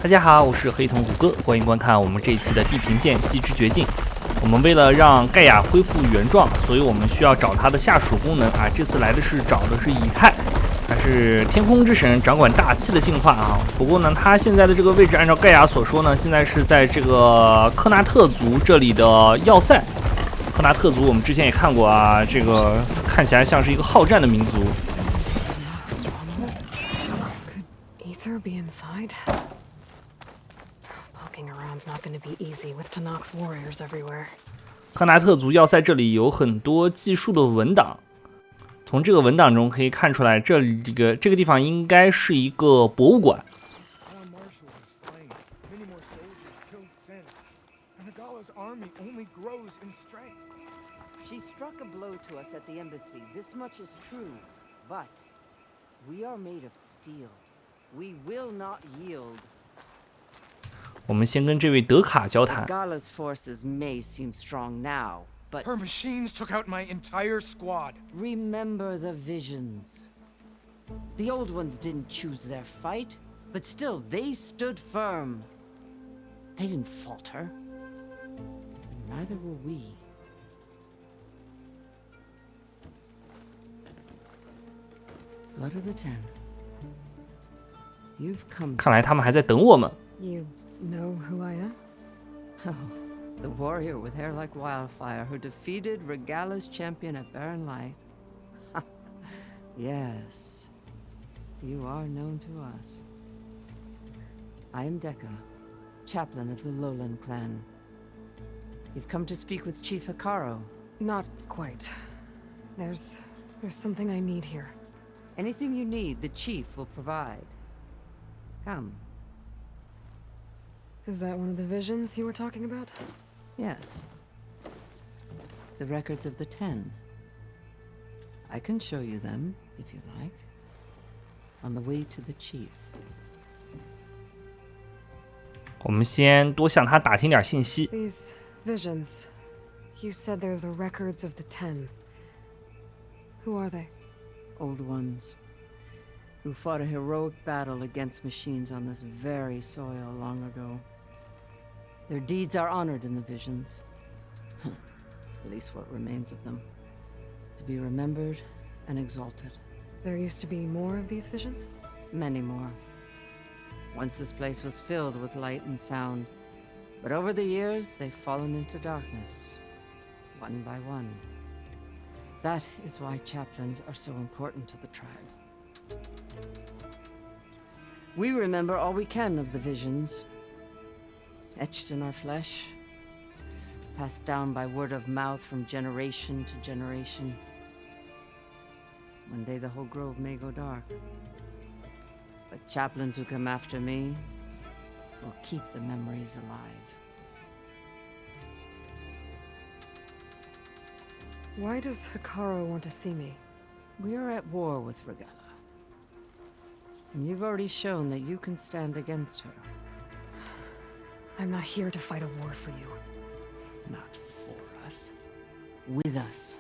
大家好，我是黑桐谷歌，欢迎观看我们这一期的地平线西之绝境。我们为了让盖亚恢复原状，所以我们需要找它的下属功能啊。这次来的是找的是以太，它是天空之神，掌管大气的进化啊。不过呢，它现在的这个位置，按照盖亚所说呢，现在是在这个科纳特族这里的要塞。科纳特族我们之前也看过啊，这个看起来像是一个好战的民族。科纳特族要塞这里有很多技术的文档，从这个文档中可以看出来，这个地方应该是一个博物馆。She struck a blow to us at the embassy. This much is true, but we are made of steel. We will not yield. 我们先跟这位德卡交谈。Gala's forces may seem strong now, but her machines took out my entire squad. Remember the visions. The old ones didn't choose their fight, but still they stood firm. They didn't falter. And neither will we. Blood of the Ten. You've come. 看来他们还在等我们。You know who I am? Oh, the warrior with hair like wildfire who defeated Regala's champion at Barren Light. Yes, you are known to us. I am Dekka, chaplain of the Lowland clan. You've come to speak with Chief Hikaru. Not quite. There's something I need here. Anything you need, the chief will provide. Come. Is that one of the visions you were talking about? Yes. The records of the 10. I can show you them, if you like. On the way to the chief. 我们先多向他打听点信息。 These visions. You said they're the records of the 10. Who are they? Old ones. Who fought a heroic battle against machines on this very soil long ago. Their deeds are honored in the visions. At least what remains of them. To be remembered and exalted. There used to be more of these visions? Many more. Once this place was filled with light and sound. But over the years, they've fallen into darkness. One by one. That is why chaplains are so important to the tribe. We remember all we can of the visions. Etched in our flesh. Passed down by word of mouth from generation to generation. One day the whole grove may go dark. But chaplains who come after me will keep the memories alive. Why does Hikaru want to see me? We are at war with Regala. And you've already shown that you can stand against her. I'm not here to fight a war for you. Not for us. With us.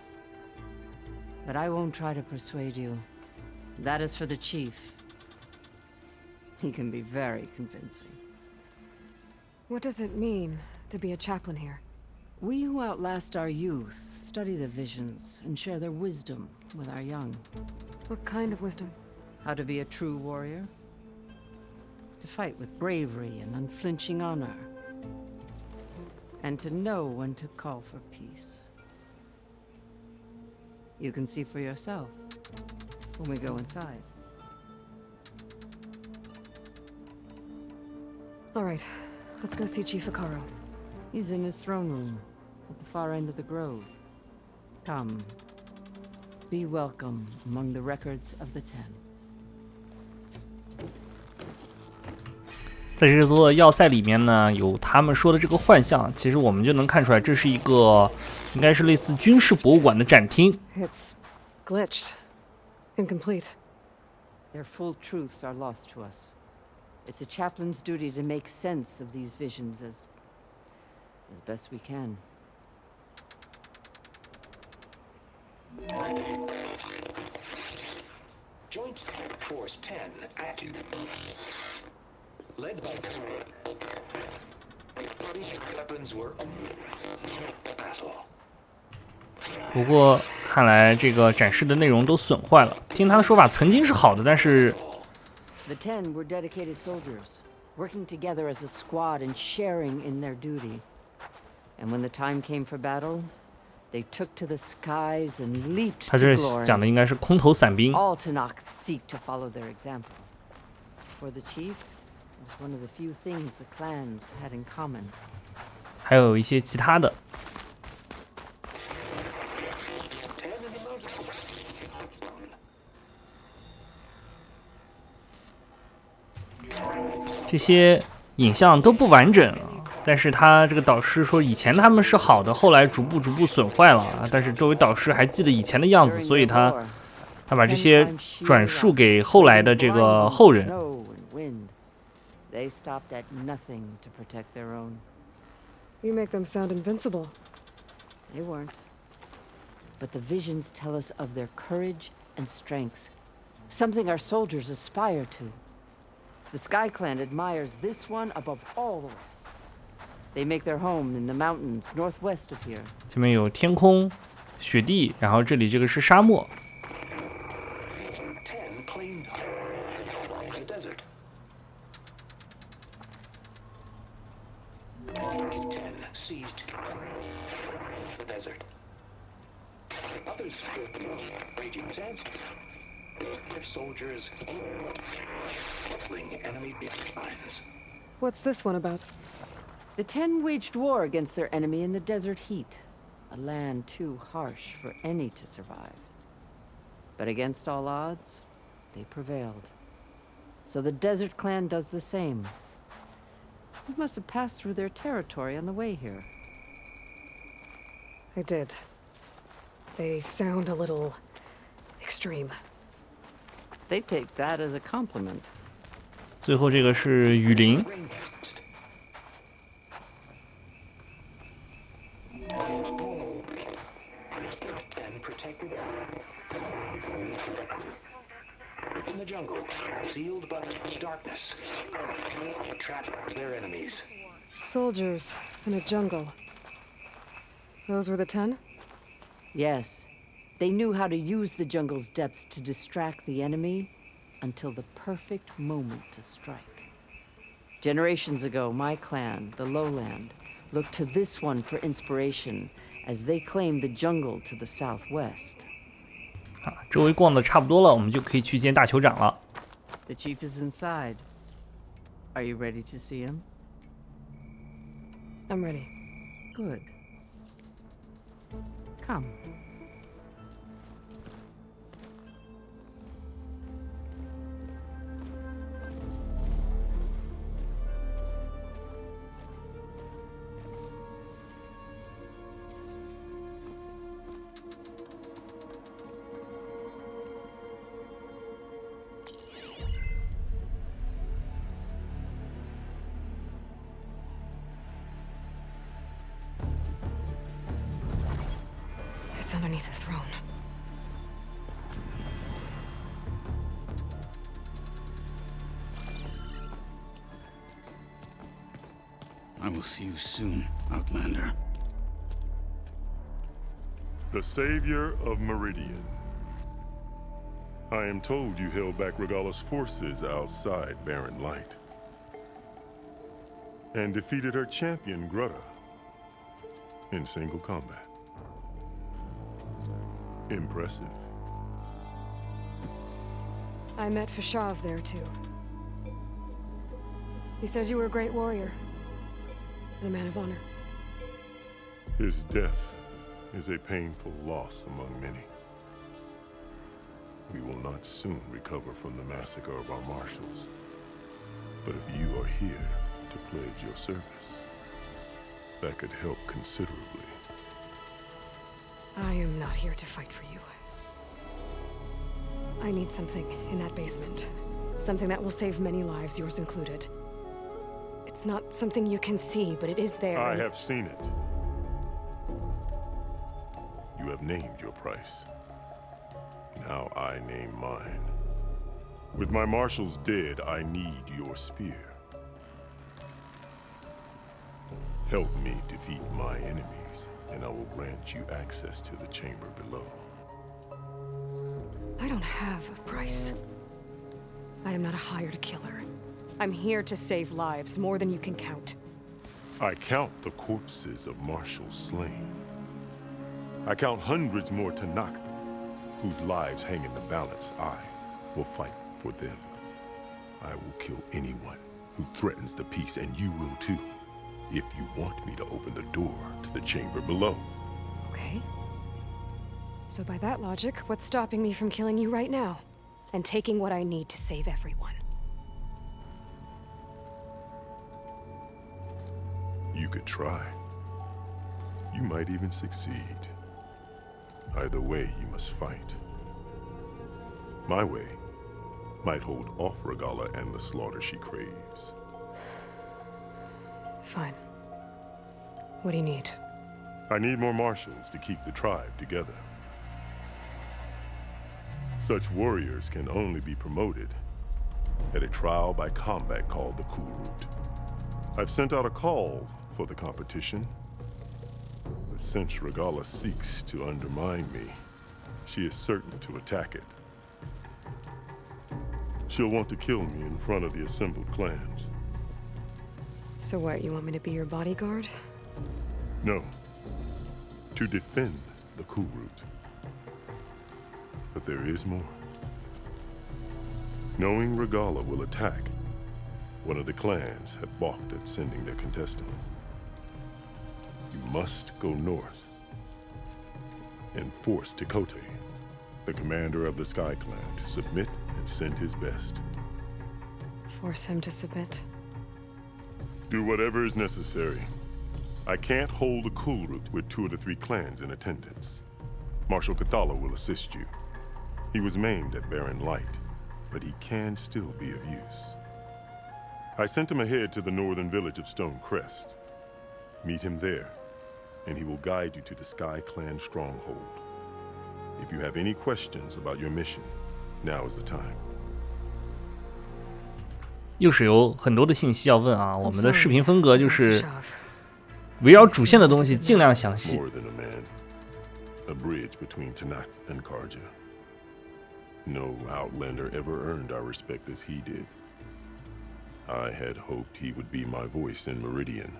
But I won't try to persuade you. That is for the chief. He can be very convincing. What does it mean to be a chaplain here? We who outlast our youth study the visions and share their wisdom with our young. What kind of wisdom? How to be a true warrior. To fight with bravery and unflinching honor. And to know when to call for peace. You can see for yourself when we go inside. All right, let's go see Chief Hikaru. He's in his throne room at the far end of the grove. Come. Be welcome among the records of the 10. 在这座要塞里面呢，有他们说的这个幻象，其实我们就能看出来，这是一个应该是类似军事博物馆的展厅。It's glitched, incomplete. Their full truths are lost to us. It's a chaplain's duty to make sense of these visions as best we can. Joint Force 10 active. Led by weapons were battle. 不过看来这个展示的内容都损坏了。听他的说法，曾经是好的，但是 The 10 were dedicated soldiers, working together as a squad and sharing in their duty. And when the time came for battle, they took to the skies and leaped 他 to 这 glory. 讲的应该是空投伞兵。 All Tanakh seek to follow their example. For the chief, it was one of the few things the clans had in common. 还有一些其他的。这些影像都不完整啊，但是他这个导师说以前他们是好的，后来逐步损坏了啊。但是这位导师还记得以前的样子，所以他把这些转述给后来的这个后人。 They stopped at nothing to protect their own. You make them sound invincible. They weren't. But the visions tell us of their courage and strength, something our soldiers aspire to. The Sky Clan admires this one above all the rest. They make their home in the mountains northwest of here. 这边有天空、雪地，然后这里这个是沙漠。 10 claimed the desert. 10 seized the desert. Others raging sands. Their soldiers killing enemy lines. What's this one about? The 10 waged war against their enemy in the desert heat, a land too harsh for any to survive. But against all odds, they prevailed. So the Desert Clan does the same. You must have passed through their territory on the way here. I did. They sound a little extreme. They take that as a compliment. 最后这个是雨林， And protected in the jungle, sealed by darkness, trapped their enemies. Soldiers in a jungle. Those were the 10? Yes, they knew how to use the jungle's depths to distract the enemy until the perfect moment to strike. Generations ago, my clan, the Lowland, looked to this one for inspiration as they claimed the jungle to the southwest. 啊，周围逛的差不多了，我们就可以去见大酋长了。 The chief is inside. Are you ready to see him? I'm ready. Good. Come. It's underneath the throne. I will see you soon, Outlander. The savior of Meridian. I am told you held back Regala's forces outside Barren Light. And defeated her champion, Grutta, in single combat. Impressive. I met Fashav there too. He said you were a great warrior and a man of honor. His death is a painful loss among many. We will not soon recover from the massacre of our marshals. But if you are here to pledge your service, that could help considerably. I am not here to fight for you. I need something in that basement. Something that will save many lives, yours included. It's not something you can see, but it is there. I have seen it. You have named your price. Now I name mine. With my marshals dead, I need your spear. Help me defeat my enemies, and I will grant you access to the chamber below. I don't have a price. I am not a hired killer. I'm here to save lives, more than you can count. I count the corpses of marshals slain. I count hundreds more Tanakh, whose lives hang in the balance. I will fight for them. I will kill anyone who threatens the peace, and you will too, if you want me to open the door to the chamber below. Okay. So by that logic, what's stopping me from killing you right now? And taking what I need to save everyone? You could try. You might even succeed. Either way, you must fight. My way might hold off Regalla and the slaughter she craves. Fine. What do you need? I need more marshals to keep the tribe together. Such warriors can only be promoted at a trial by combat called the Kurut. I've sent out a call for the competition, but since Regalla seeks to undermine me, she is certain to attack it. She'll want to kill me in front of the assembled clans. So what, you want me to be your bodyguard? No, to defend the Kurut. But there is more. Knowing Regalla will attack, one of the clans have balked at sending their contestants. You must go north and force Tekote, the commander of the Sky Clan, to submit and send his best. Force him to submit? Do whatever is necessary. I can't hold a Kurut with 2 of the 3 clans in attendance. Marshal Kathala will assist you. He was maimed at Barren Light, but he can still be of use. I sent him ahead to the northern village of Stone Crest. Meet him there, and he will guide you to the Sky Clan stronghold. If you have any questions about your mission, now is the time. 又是有很多的信息要问啊，我们的视频风格就是围绕主线的东西尽量详细。 More than a man, a bridge between Tanakh and Karja. No outlander ever earned our respect as he did. I had hoped he would be my voice in Meridian,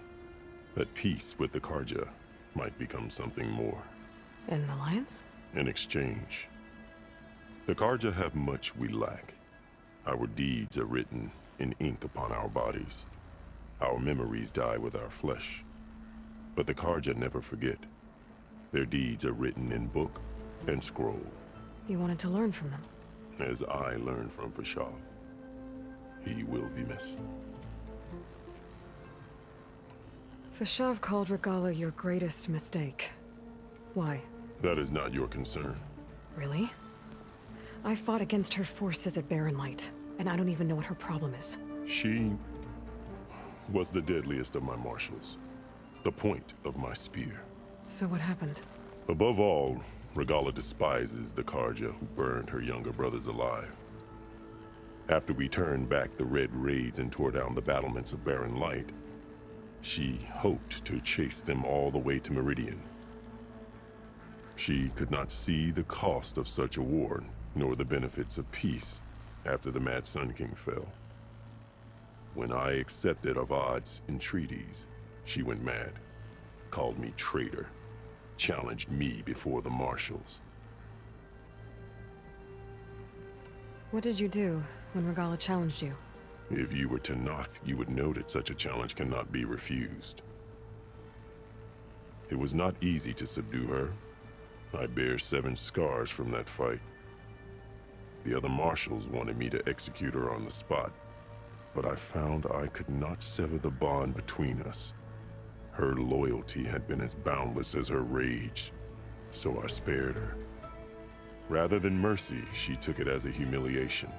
that peace with the Karja might become something more. An alliance? In exchange. The Karja have much we lack. Our deeds are written in ink upon our bodies. Our memories die with our flesh. But the Karja never forget. Their deeds are written in book and scroll. You wanted to learn from them? As I learned from Fashav. He will be missed. Fashav called Regalla your greatest mistake. Why? That is not your concern. Really? I fought against her forces at Barren Light, and I don't even know what her problem is. She was the deadliest of my marshals. The point of my spear. So what happened? Above all, Regalla despises the Karja who burned her younger brothers alive. After we turned back the Red Raids and tore down the battlements of Barren Light, she hoped to chase them all the way to Meridian. She could not see the cost of such a war, nor the benefits of peace after the Mad Sun King fell. When I accepted Avad's entreaties, she went mad, called me traitor, challenged me before the marshals. What did you do when Regalla challenged you? If you were Tanakh, you would know that such a challenge cannot be refused. It was not easy to subdue her. I bear 7 scars from that fight. The other marshals wanted me to execute her on the spot, but I found I could not sever the bond between us. Her loyalty had been as boundless as her rage, so I spared her. Rather than mercy, she took it as a humiliation,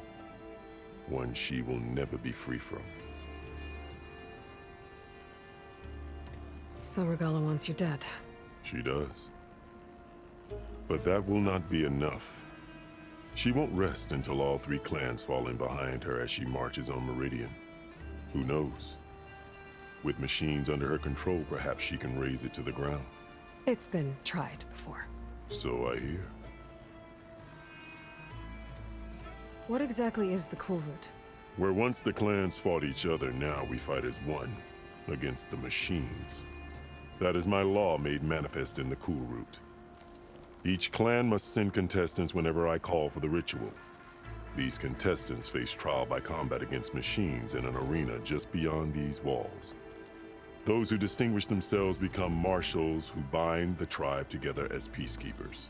one she will never be free from. So Regalla wants you dead. She does. But that will not be enough. She won't rest until all 3 clans fall in behind her as she marches on Meridian. Who knows? With machines under her control, perhaps she can raise it to the ground. It's been tried before. So I hear. What exactly is the Cool Route? Where once the clans fought each other, now we fight as one, against the machines. That is my law made manifest in the Cool Route. Each clan must send contestants whenever I call for the ritual. These contestants face trial by combat against machines in an arena just beyond these walls. Those who distinguish themselves become marshals who bind the tribe together as peacekeepers.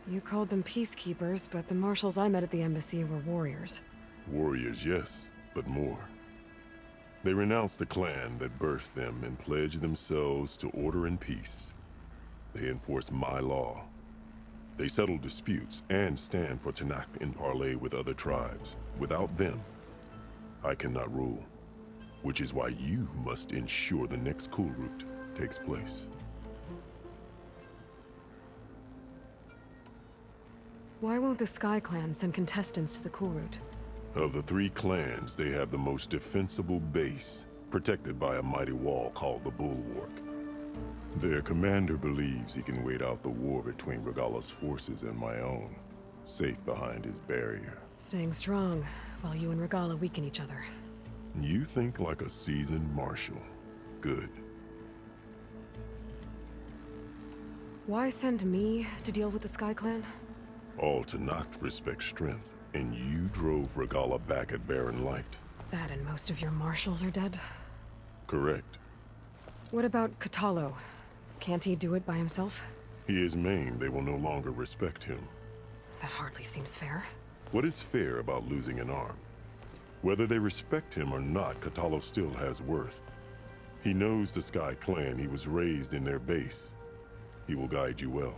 You called them peacekeepers, but the marshals I met at the embassy were warriors. Warriors, yes, but more. They renounce the clan that birthed them and pledge themselves to order and peace. They enforce my law. They settle disputes and stand for Tanakh in parley with other tribes. Without them, I cannot rule, which is why you must ensure the next Cool Route takes place. Why won't the Sky Clan send contestants to the Cool Route? Of the 3 clans, they have the most defensible base, protected by a mighty wall called the Bulwark. Their commander believes he can wait out the war between Regala's forces and my own, safe behind his barrier. Staying strong, while you and Regala weaken each other. You think like a seasoned marshal. Good. Why send me to deal with the Sky Clan? All Tanakh respect strength, and you drove Regala back at Barren Light. That and most of your marshals are dead? Correct. What about Katalo? Can't he do it by himself? He is maimed. They will no longer respect him. That hardly seems fair. What is fair about losing an arm? Whether they respect him or not, Katalo still has worth. He knows the Sky Clan. He was raised in their base. He will guide you well.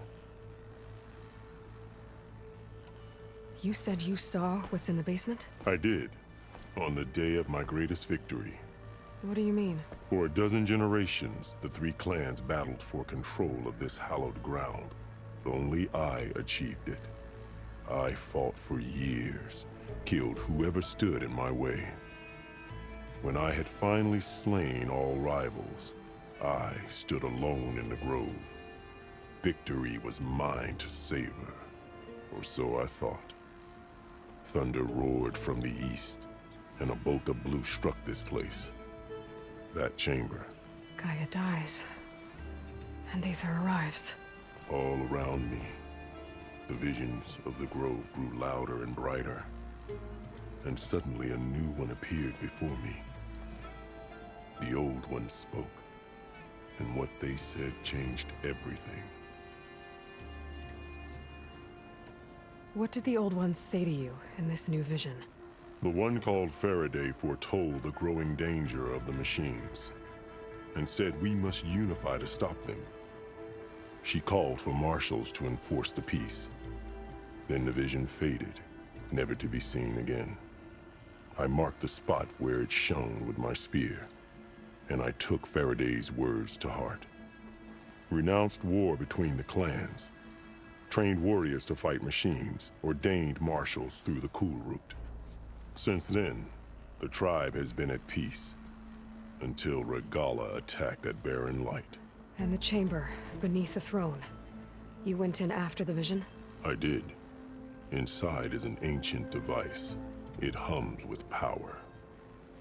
You said you saw what's in the basement? I did, on the day of my greatest victory. What do you mean? For a dozen generations, the 3 clans battled for control of this hallowed ground. Only I achieved it. I fought for years, killed whoever stood in my way. When I had finally slain all rivals, I stood alone in the grove. Victory was mine to savor, or so I thought. Thunder roared from the east, and a bolt of blue struck this place. That chamber. Gaia dies, and Aether arrives. All around me, the visions of the grove grew louder and brighter, and suddenly a new one appeared before me. The old one spoke, and what they said changed everything. What did the Old Ones say to you in this new vision? The one called Faraday foretold the growing danger of the machines, and said we must unify to stop them. She called for marshals to enforce the peace. Then the vision faded, never to be seen again. I marked the spot where it shone with my spear, and I took Faraday's words to heart. Renounced war between the clans, trained warriors to fight machines, ordained marshals through the Cool Route. Since then, the tribe has been at peace, until Regala attacked at Barren Light. And the chamber, beneath the throne. You went in after the vision? I did. Inside is an ancient device. It hums with power.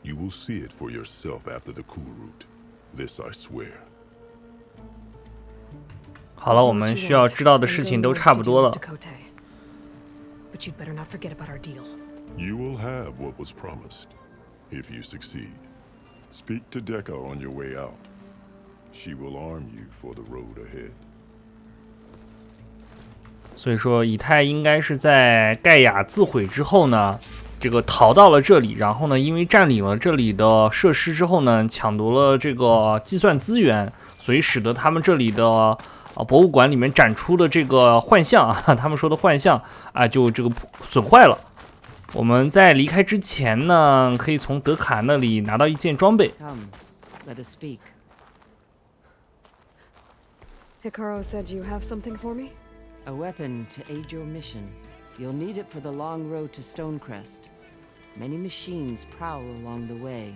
You will see it for yourself after the Cool Route. This I swear. 好了，我们需要知道的事情都差不多了。 But you'd better not forget about our deal. You will have what was promised, if you succeed. Speak to Deca on your way out. She will arm you for the road ahead. 所以说，以太应该是在盖亚自毁之后呢，这个逃到了这里，然后呢，因为占领了这里的设施之后呢，抢夺了这个计算资源，所以使得他们这里的博物馆里面展出的这个幻象啊，他们说的幻象啊，就这个损坏了。我们在离开之前呢，可以从德卡那里拿到一件装备。Come, let us speak. Hikaru said you have something for me? A weapon to aid your mission. You'll need it for the long road to Stonecrest. Many machines prowl along the way,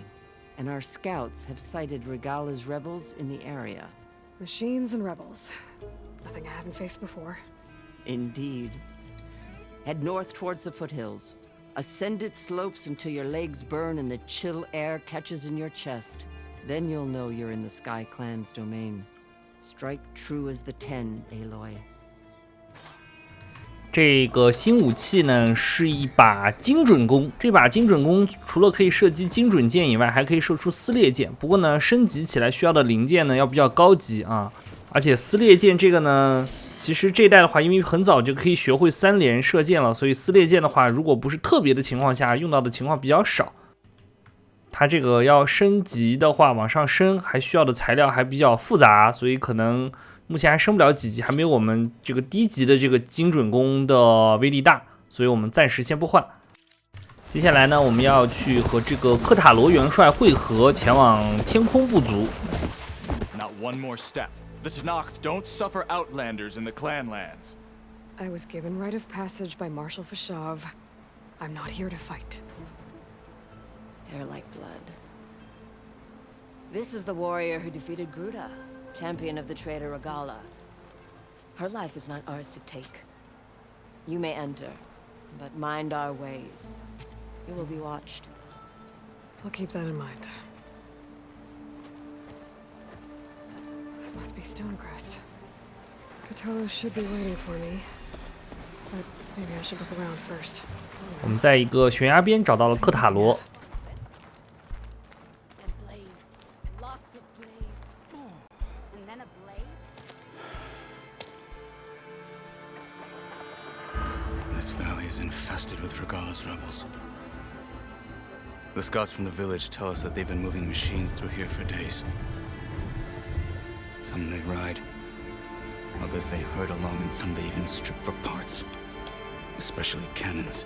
and our scouts have sighted Regala's rebels in the area. Machines and rebels. Nothing I haven't faced before. Indeed. Head north towards the foothills. Ascend its slopes until your legs burn and the chill air catches in your chest. Then you'll know you're in the Sky Clan's domain. Strike true as the 10, Aloy. 这个新武器呢是一把精准弓，这把精准弓除了可以射击精准箭以外，还可以射出撕裂箭。不过呢，升级起来需要的零件呢要比较高级啊，而且撕裂箭这个呢，其实这一代的话，因为很早就可以学会3连射箭了，所以撕裂箭的话，如果不是特别的情况下，用到的情况比较少。它这个要升级的话，往上升还需要的材料还比较复杂，所以可能目前还升不了几级，还没有我们这个低级的这个精准弓的威力大，所以我们暂时先不换。接下来呢，我们要去和这个科塔罗元帅会合，前往天空部族。Not one more step. The Tenakth don't suffer outlanders in the clan lands. I was given rite of passage by Marshal Fashav. I'm not here to fight. They're like blood. This is the warrior who defeated Gruda, champion of the traitor Regala. Her life is not ours to take. You may enter, but mind our ways. You will be watched. I'll keep that in mind. This must be Stonecrest. Kotallo should be waiting for me, but maybe I should look around first. 我们在一个悬崖边找到了科塔罗。This valley is infested with Regala's rebels. The scouts from the village tell us that they've been moving machines through here for days. Some they ride, others they herd along, and some they even strip for parts, especially cannons.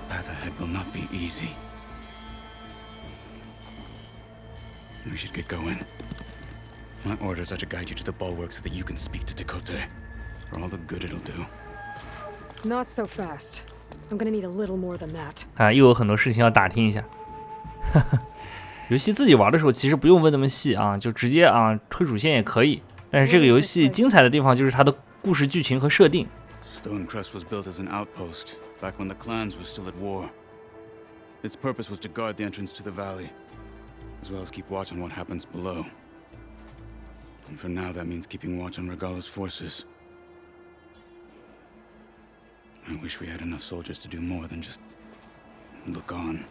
The path ahead will not be easy. We should get going. My orders are to guide you to the bulwark so that you can speak to Tekote, for all the good it'll do. Not so fast. I'm gonna need a little more than that. 啊，又有很多事情要打听一下。游戏自己玩的时候，其实不用问那么细啊，就直接啊推主线也可以。但是这个游戏精彩的地方就是它的故事剧情和设定。Stonecrest was built as an outpost back when the clans were still at war. Its purpose was to guard the entrance to the valley, as well as keep watch on what happens below. And for now, that means keeping watch on Regala's forces. I wish we had enough soldiers to do more than just look on.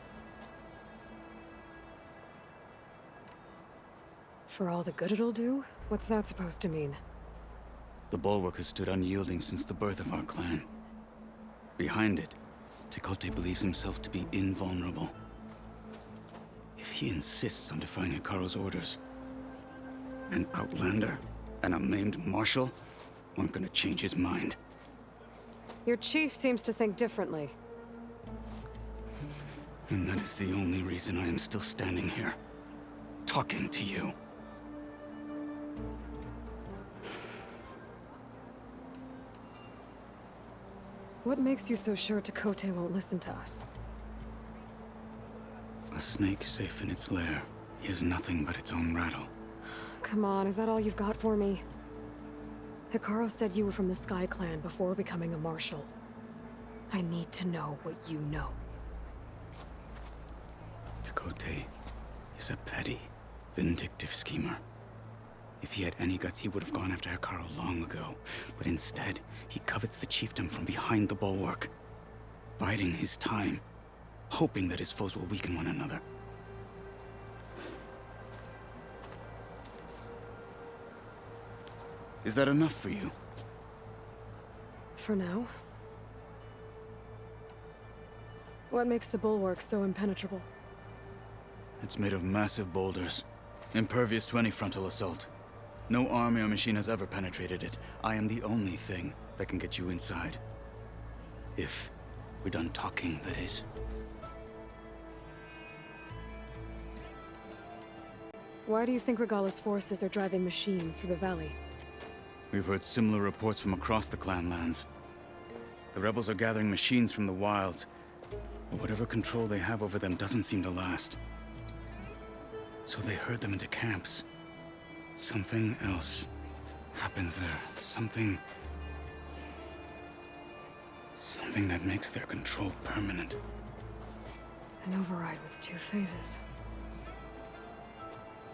For all the good it'll do? What's that supposed to mean? The bulwark has stood unyielding since the birth of our clan. Behind it, Tekote believes himself to be invulnerable. If he insists on defying Hikaru's orders, an outlander and a maimed marshal aren't gonna change his mind. Your chief seems to think differently. And that is the only reason I am still standing here, talking to you. What makes you so sure Tekote won't listen to us? A snake safe in its lair hears nothing but its own rattle. Come on, is that all you've got for me? Hikaru said you were from the Sky Clan before becoming a marshal. I need to know what you know. Tekote is a petty, vindictive schemer. If he had any guts, he would have gone after Hikaru long ago. But instead, he covets the chiefdom from behind the bulwark, biding his time, hoping that his foes will weaken one another. Is that enough for you? For now. What makes the bulwark so impenetrable? It's made of massive boulders, impervious to any frontal assault. No army or machine has ever penetrated it. I am the only thing that can get you inside. If we're done talking, that is. Why do you think Regala's forces are driving machines through the valley? We've heard similar reports from across the clan lands. The rebels are gathering machines from the wilds, but whatever control they have over them doesn't seem to last. So they herd them into camps. Something else happens there. Something that makes their control permanent. An override with 2 phases.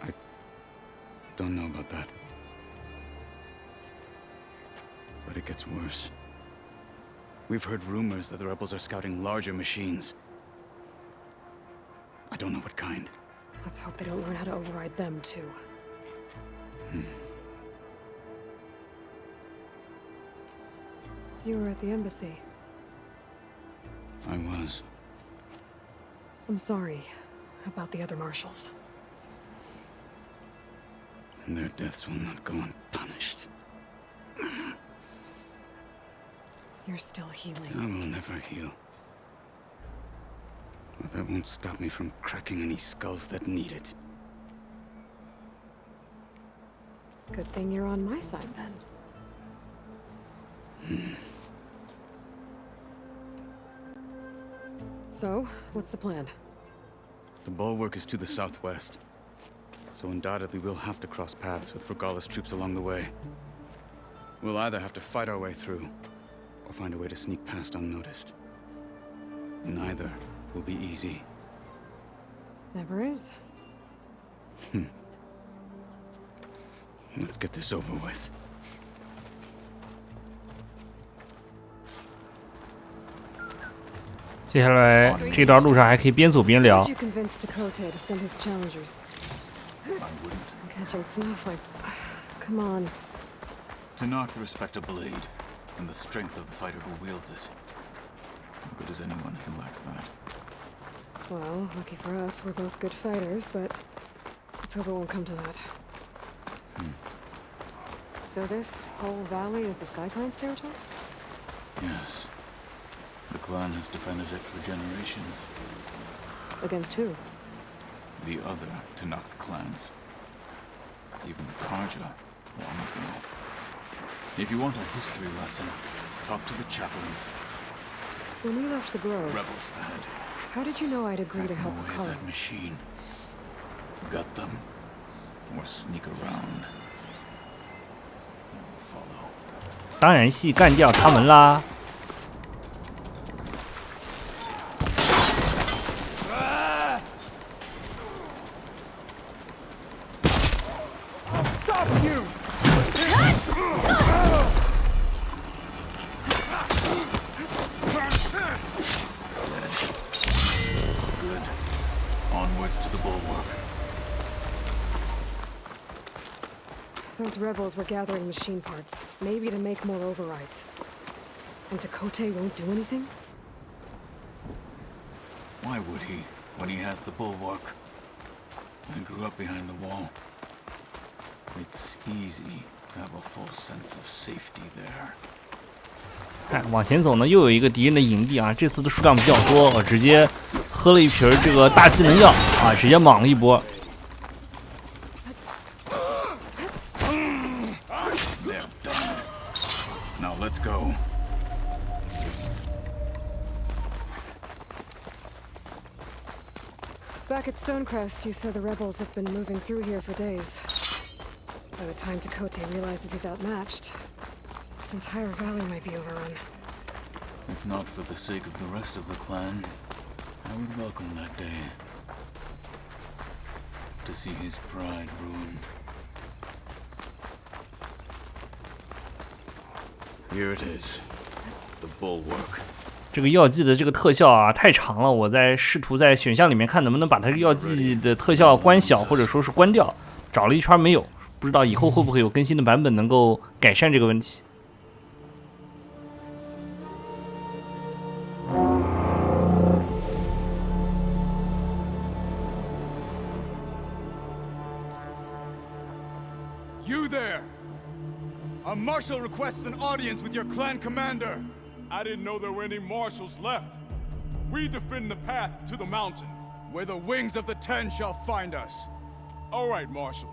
I don't know about that. But it gets worse. We've heard rumors that the rebels are scouting larger machines. I don't know what kind. Let's hope they don't learn how to override them, too. You were at the embassy. I was. I'm sorry about the other marshals. Their deaths will not go unpunished. You're still healing. I will never heal. But that won't stop me from cracking any skulls that need it. Good thing you're on my side, then. So, what's the plan? The bulwark is to the southwest, so undoubtedly we'll have to cross paths with Regalla's troops along the way. We'll either have to fight our way through, or find a way to sneak past unnoticed. Neither will be easy. Never is. Let's get this over with. 接下来这段路上还可以边走边聊。 How did you convince Dakota to send his challengers? I wouldn't. Catching snuff like... Come on. To knock the respect of blade, and the strength of the fighter who wields it. How good is anyone who lacks that? Well, lucky for us, we're both good fighters, but let's hope it won't come to that. So this whole valley is the Sky Clan's territory? Yes. The clan has defended it for generations. Against who? The other Tenakth clans. Even Karja, long ago. If you want a history lesson, talk to the chaplains. When you left the grove, Rebels ahead. how did you know I'd agree to help Hacking away Carl? at that machine. Gut them. Or sneak around. Follow. 当然系干掉他们啦！ Onwards to the bulwark. Those rebels were gathering machine parts, maybe to make more overrides. And Dakota won't do anything? Why would he, when he has the bulwark? I grew up behind the wall. It's easy to have a full sense of safety there. 看，往前走呢，又有一个敌人的营地啊！这次的数量比较多，我直接喝了一瓶这个大技能药啊，直接莽了一波。 They're done. Now let's go. Back at Stonecrest, you said the rebels have been moving through here for days. By the time Dakota realizes he's outmatched, this entire valley might be overrun. If not for the sake of the rest of the clan, I would welcome that day. To see his pride ruined. Here it is. The bulwark. 这个药剂的这个特效啊太长了，我在试图在选项里面看能不能把它药剂的特效关小，或者说是关掉。找了一圈没有，不知道以后会不会有更新的版本能够改善这个问题。 You there! A marshal requests an audience with your clan commander. I didn't know there were any marshals left. We defend the path to the mountain. Where the wings of the Ten shall find us. All right, Marshal.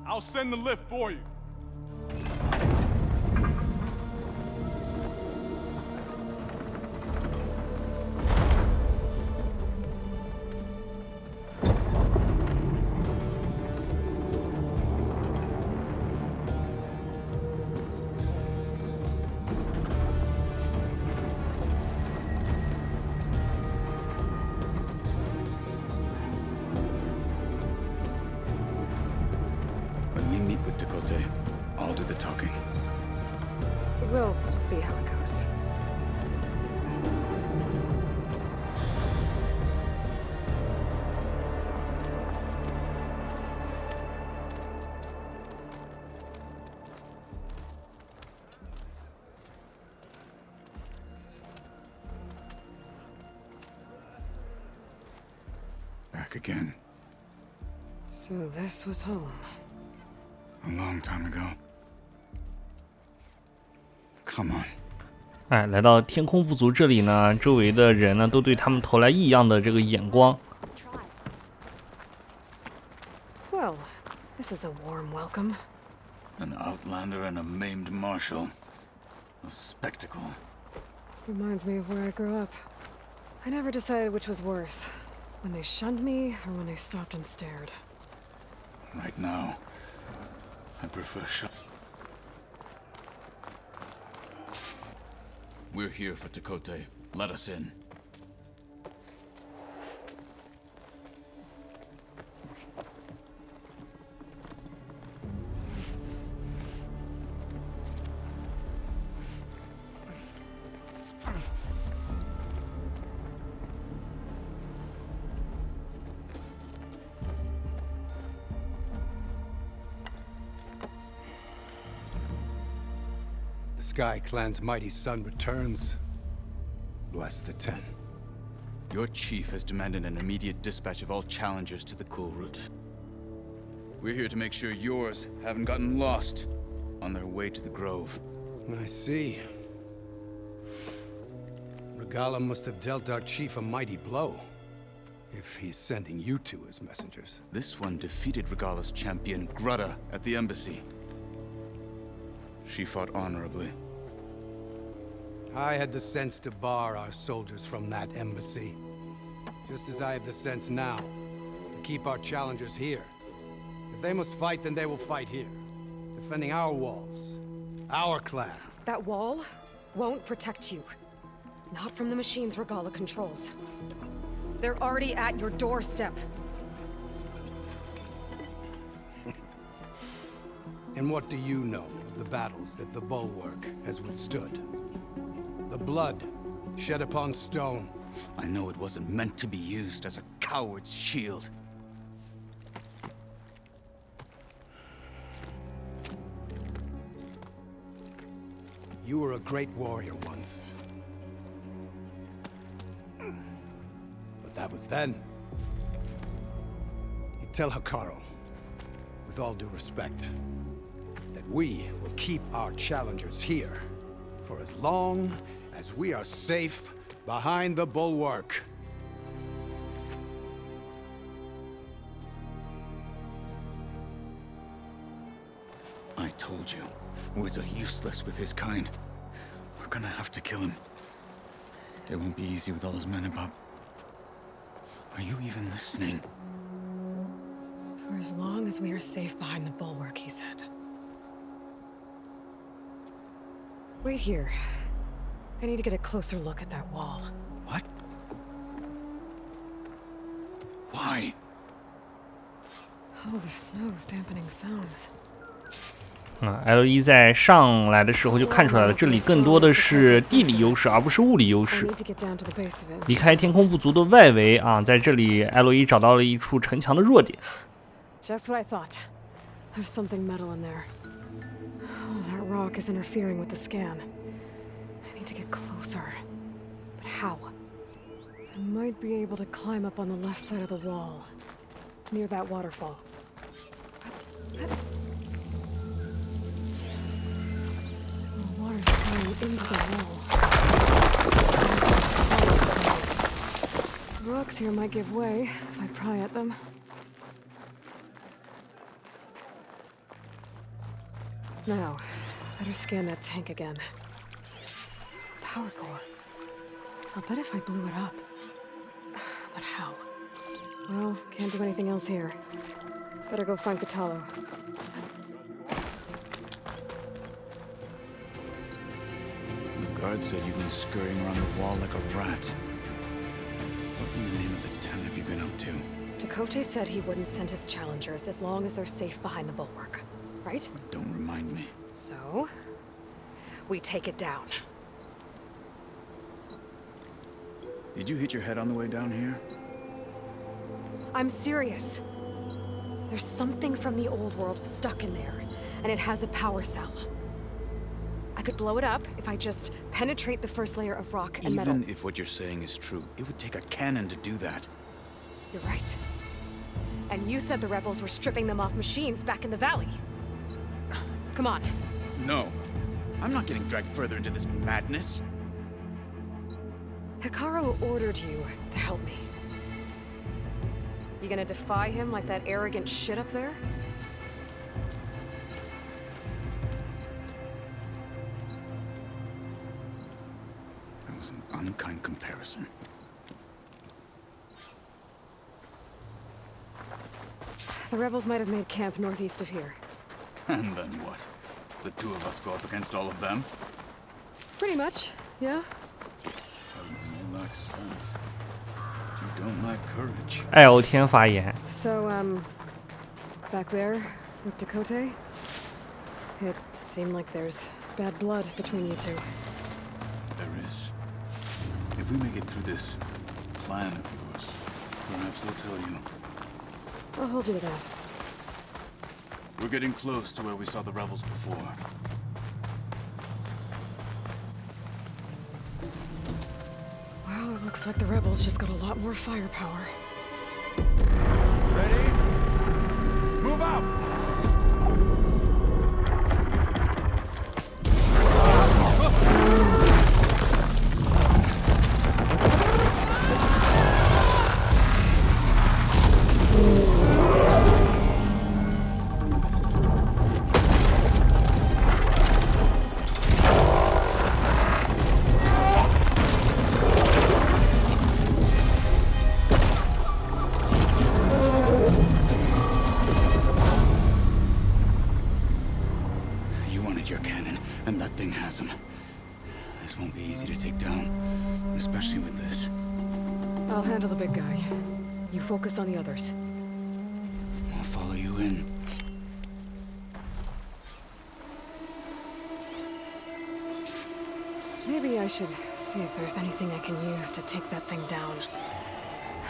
I'll send the lift for you. We'll see how it goes. Back again. So this was home. A long time ago. Come on. 哎，来到天空部族这里呢，周围的人呢都对他们投来异样的这个眼光。Well, this is a warm welcome. An outlander and a maimed marshal. A spectacle. Reminds me of where I grew up. I never decided which was worse, when they shunned me or when they stopped and stared. Right now, I prefer We're here for Tekote. Let us in. The Sky Clan's mighty son returns. Bless the Ten. Your chief has demanded an immediate dispatch of all challengers to the Cool Route. We're here to make sure yours haven't gotten lost on their way to the Grove. I see. Regala must have dealt our chief a mighty blow, if he's sending you two as messengers. This one defeated Regala's champion, Grutta, at the embassy. She fought honorably. I had the sense to bar our soldiers from that embassy. Just as I have the sense now to keep our challengers here. If they must fight, then they will fight here. Defending our walls. Our clan. That wall won't protect you. Not from the machines Regala controls. They're already at your doorstep. And what do you know of the battles that the Bulwark has withstood? The blood shed upon stone. I know it wasn't meant to be used as a coward's shield. You were a great warrior once. But that was then. You tell Hikaru, with all due respect, that we will keep our challengers here for as long as we are safe behind the Bulwark. I told you, words are useless with his kind. We're gonna have to kill him. It won't be easy with all his men above. Are you even listening? For as long as we are safe behind the Bulwark, he said. Wait here. I need to get a closer look at that wall. What? Why? Oh, the snow's dampening sounds. 埃洛伊在上来的时候就看出来了，这里更多的是地理优势，而不是物理优势。离开天空部族的外围啊，在这里，埃洛伊找到了一处城墙的弱点。Just what I thought. There's something metal in there. Oh, that rock is interfering with the scan. I need to get closer. But how? I might be able to climb up on the left side of the wall, near that waterfall. The water's flowing into the wall. The rocks here might give way if I pry at them. Now, better scan that tank again. Power core. I'll bet if I blew it up. But how? Well, can't do anything else here. Better go find Katalo. The guard said you've been scurrying around the wall like a rat. What in the name of the Ten have you been up to? Tekote said he wouldn't send his challengers as long as they're safe behind the bulwark. Right? Don't remind me. So, we take it down. Did you hit your head on the way down here? I'm serious. There's something from the old world stuck in there, and it has a power cell. I could blow it up if I just penetrate the first layer of rock and metal. Even if what you're saying is true, it would take a cannon to do that. You're right. And you said the rebels were stripping them off machines back in the valley. Come on. No. I'm not getting dragged further into this madness. Hikaru ordered you to help me. You gonna defy him like that arrogant shit up there? That was an unkind comparison. The rebels might have made camp northeast of here. And then what? The two of us go up against all of them? Pretty much, yeah. You lack sense. You don't lack courage. 爱傲天发言。 So, back there with Dakota, it seemed like there's bad blood between you two. There is. If we make it through this plan of yours, perhaps they'll tell you. I'll hold you to that. We're getting close to where we saw the rebels before. Well, it looks like the rebels just got a lot more firepower. Ready? Move out! Your cannon, and that thing has him. This won't be easy to take down, especially with this. I'll handle the big guy. You focus on the others. I'll follow you in. Maybe I should see if there's anything I can use to take that thing down.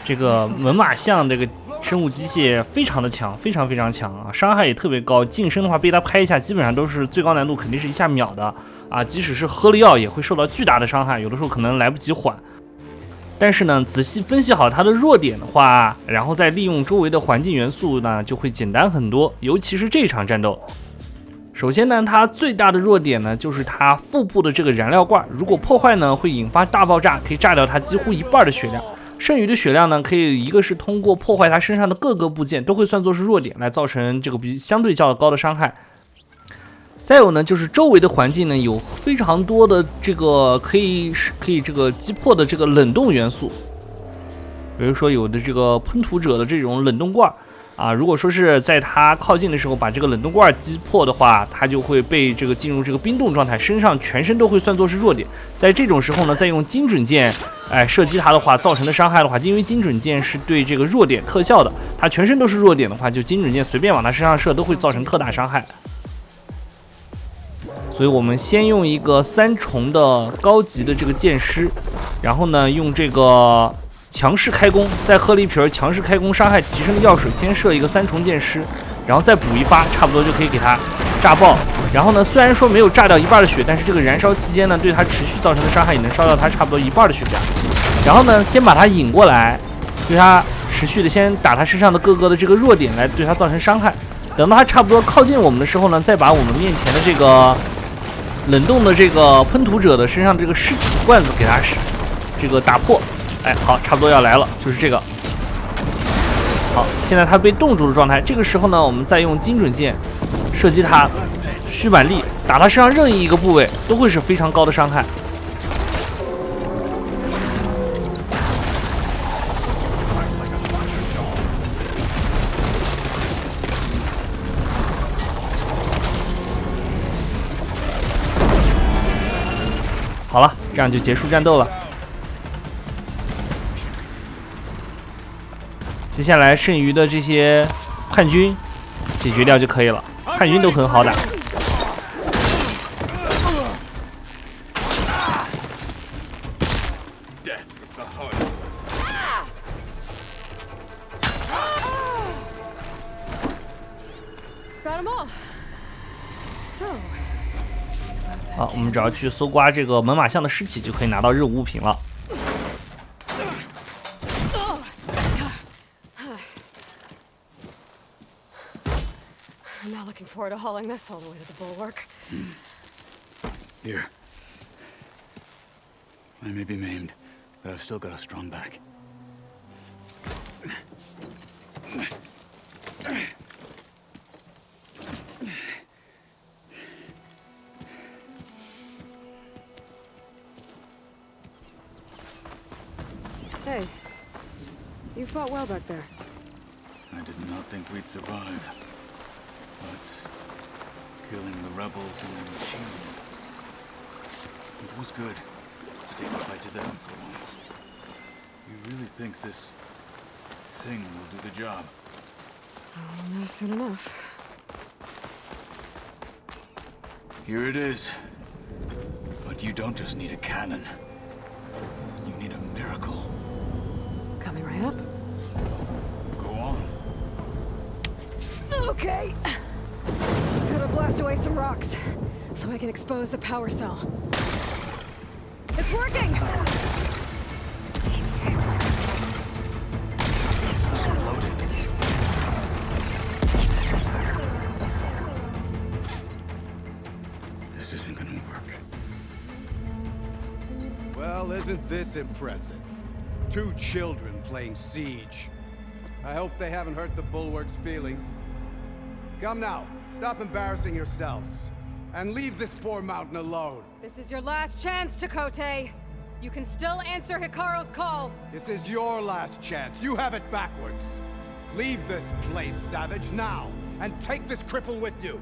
这个门马象这个生物机械非常的强，非常强啊，伤害也特别高。近身的话被它拍一下，基本上都是最高难度，肯定是一下秒的啊。即使是喝了药，也会受到巨大的伤害，有的时候可能来不及缓。但是呢，仔细分析好它的弱点的话，然后再利用周围的环境元素呢，就会简单很多。尤其是这场战斗，首先呢，它最大的弱点呢，就是它腹部的这个燃料罐，如果破坏呢，会引发大爆炸，可以炸掉它几乎一半的血量。剩余的血量呢，可以一个是通过破坏它身上的各个部件，都会算作是弱点，来造成这个相对较高的伤害。再有呢，就是周围的环境呢，有非常多的这个可以这个击破的这个冷冻元素，比如说有的这个喷涂者的这种冷冻罐啊，如果说是在它靠近的时候把这个冷冻罐击破的话，它就会被这个进入这个冰冻状态，身上全身都会算作是弱点。在这种时候呢，再用精准箭射击它的话，造成的伤害的话，因为精准箭是对这个弱点特效的，它全身都是弱点的话，就精准箭随便往它身上射都会造成特大伤害。所以我们先用一个3重的高级的这个箭师，然后呢用这个强势开弓，再喝了一瓶强势开弓伤害提升的药水，先射一个3重箭师，然后再补一发，差不多就可以给它炸爆。然后呢，虽然说没有炸掉一半的血，但是这个燃烧期间呢，对它持续造成的伤害也能烧掉它差不多一半的血量。然后呢，先把它引过来，对它持续的先打它身上的各个的这个弱点来对它造成伤害。等到它差不多靠近我们的时候呢，再把我们面前的这个冷冻的这个喷涂者的身上这个尸体罐子给它这个打破。哎，好，差不多要来了，就是这个。好，现在它被冻住的状态，这个时候呢，我们再用精准箭射击它，虚板力打它身上任意一个部位都会是非常高的伤害。好了，这样就结束战斗了。接下来剩余的这些叛军解决掉就可以了，叛军都很好打。the hardest lesson. Got them all. So. 好，我们只要去搜刮这个猛犸象的尸体，就可以拿到任务物品了。I'm not looking forward to hauling this all the way to the bulwark. Here. I may be maimed, but I've still got a strong back. Hey, you fought well back there. I did not think we'd survive. But killing the rebels and their machine, it was good to take a fight to them for once. You really think this thing will do the job? Oh, not soon enough. Here it is. But you don't just need a cannon. You need a miracle. Coming right up. Go on. Okay. Gotta blast away some rocks, so I can expose the power cell. It's working! It's exploding. This isn't gonna work. Well, isn't this impressive? 2 children playing siege. I hope they haven't hurt the bulwark's feelings. Come now, stop embarrassing yourselves. And leave this poor mountain alone. This is your last chance, Takote. You can still answer Hikaru's call. This is your last chance. You have it backwards. Leave this place, Savage, now. And take this cripple with you.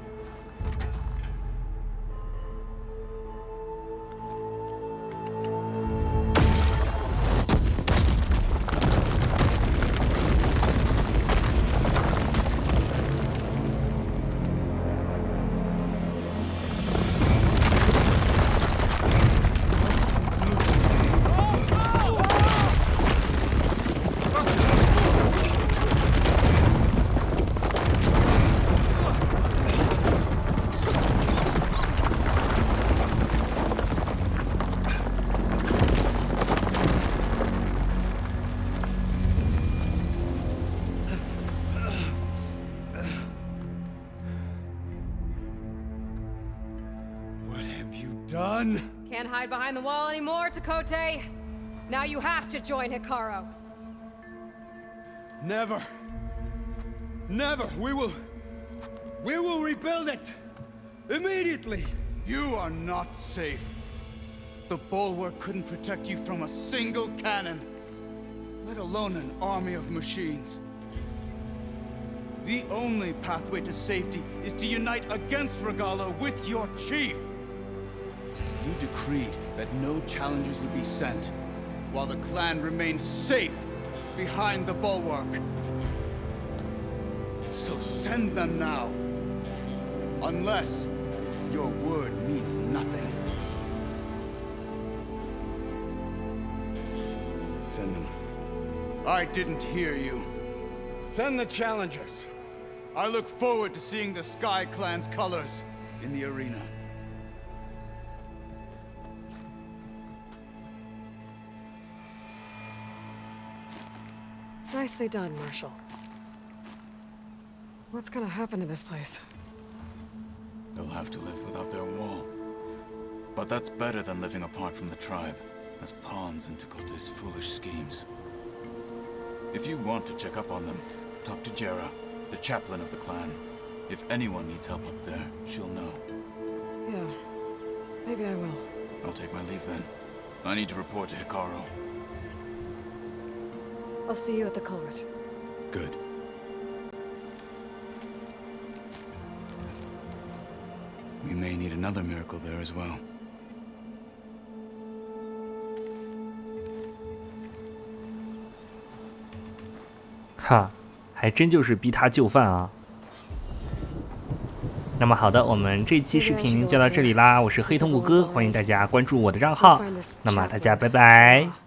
Done? Can't hide behind the wall anymore, Takote. Now you have to join Hikaru. Never. Never. We will rebuild it. Immediately. You are not safe. The bulwark couldn't protect you from a single cannon, let alone an army of machines. The only pathway to safety is to unite against Regala with your chief. You decreed that no challengers would be sent, while the clan remained safe behind the bulwark. So send them now. Unless your word means nothing. Send them. I didn't hear you. Send the challengers. I look forward to seeing the Sky Clan's colors in the arena. Nicely done, Marshal. What's gonna happen to this place? They'll have to live without their wall. But that's better than living apart from the tribe, as pawns in Takote's foolish schemes. If you want to check up on them, talk to Jera, the chaplain of the clan. If anyone needs help up there, she'll know. Yeah, maybe I will. I'll take my leave then. I need to report to Hikaru. I'll see you at the culvert. Good. We may need another miracle there as well. 哈，还真就是逼他就范啊！那么好的，我们这期视频就到这里啦，我是黑桐谷歌，欢迎大家关注我的账号。那么大家拜拜。